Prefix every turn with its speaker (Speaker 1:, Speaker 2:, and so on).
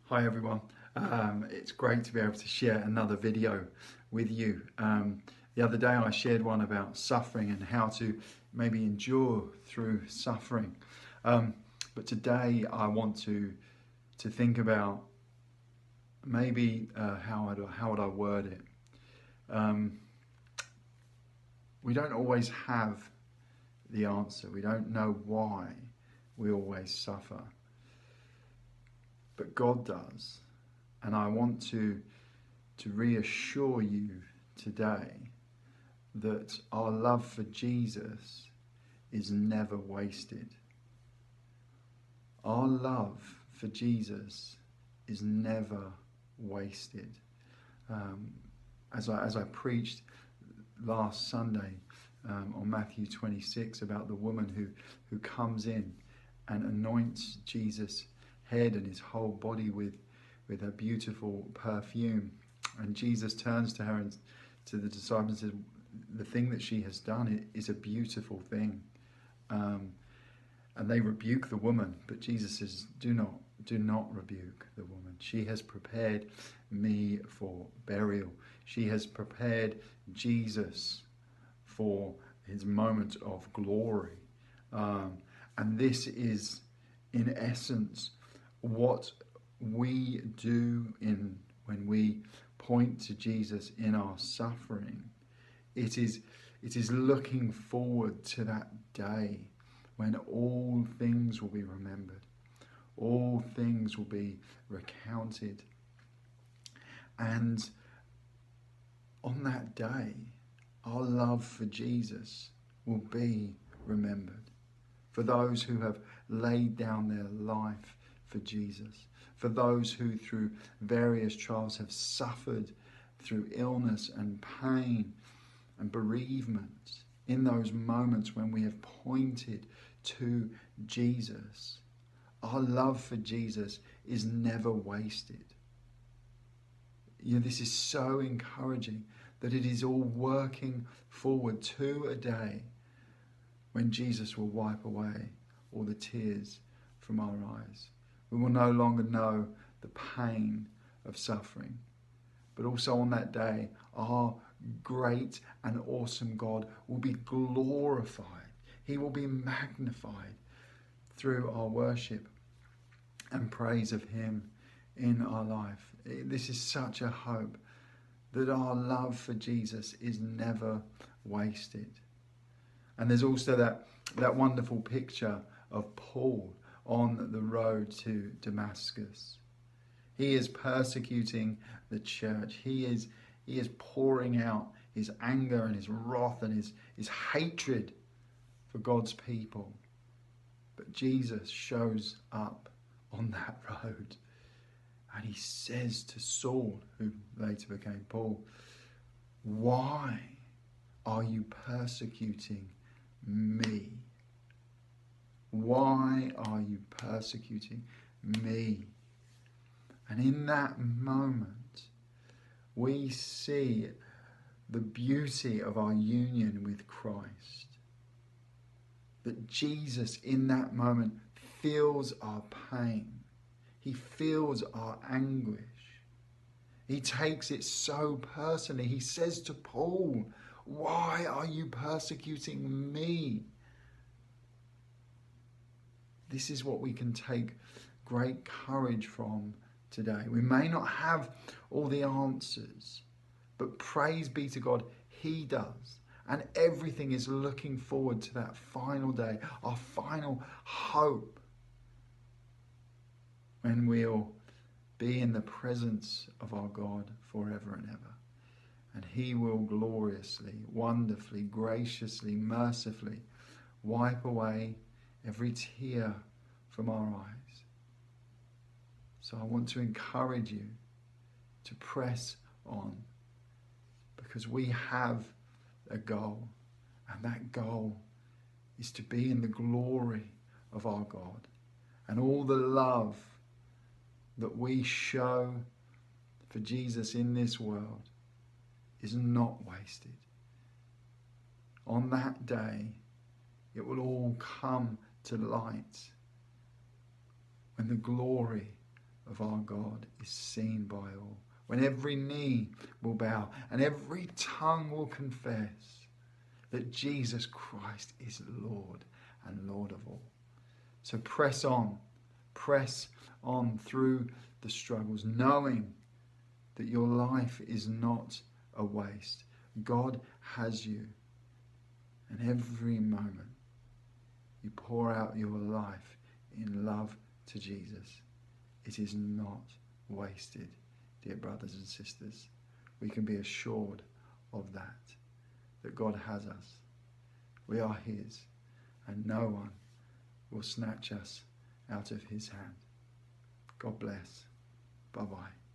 Speaker 1: Hi everyone. It's great to be able to share another video with you. The other day I shared one about suffering and how to maybe endure through suffering. But today I want to think about maybe how would I word it. We don't always have the answer. We don't know why we always suffer, but God does. And I want to reassure you today that our love for Jesus is never wasted. Our love for Jesus is never wasted. As I preached last Sunday on Matthew 26 about the woman who comes in and anoints Jesus' head and his whole body with a beautiful perfume. And Jesus turns to her and to the disciples and says, the thing that she has done is a beautiful thing. And they rebuke the woman, but Jesus says, do not rebuke the woman. She has prepared me for burial. She has prepared Jesus for his moment of glory. And this is, in essence, what we do when we point to Jesus in our suffering. It is looking forward to that day when all things will be remembered, all things will be recounted, and on that day our love for Jesus will be remembered. For those who have laid down their life for Jesus, for those who through various trials have suffered through illness and pain and bereavement, in those moments when we have pointed to Jesus, our love for Jesus is never wasted. This is so encouraging that it is all working forward to a day when Jesus will wipe away all the tears from our eyes. We will no longer know the pain of suffering. But also on that day, our great and awesome God will be glorified. He will be magnified through our worship and praise of him in our life. This is such a hope that our love for Jesus is never wasted. And there's also that wonderful picture of Paul on the road to Damascus. He is persecuting the church. He is pouring out his anger and his wrath and his hatred for God's people. But Jesus shows up on that road and he says to Saul, who later became Paul, "Why are you persecuting me? Why are you persecuting me?" And in that moment, we see the beauty of our union with Christ. That Jesus, in that moment, feels our pain. He feels our anguish. He takes it so personally. He says to Paul, "Why are you persecuting me?" This is what we can take great courage from today. We may not have all the answers, but praise be to God, he does. And everything is looking forward to that final day, our final hope, when we'll be in the presence of our God forever and ever. And he will gloriously, wonderfully, graciously, mercifully wipe away every tear from our eyes. So I want to encourage you to press on, because we have a goal, and that goal is to be in the glory of our God. And all the love that we show for Jesus in this world is not wasted. On that day, it will all come to light when the glory of of our God is seen by all, when every knee will bow and every tongue will confess that Jesus Christ is Lord and Lord of all. So press on through the struggles, knowing that your life is not a waste. God has you, and every moment you pour out your life in love to Jesus, it is not wasted, dear brothers and sisters. We can be assured of that God has us. We are his, and no one will snatch us out of his hand. God bless. Bye-bye.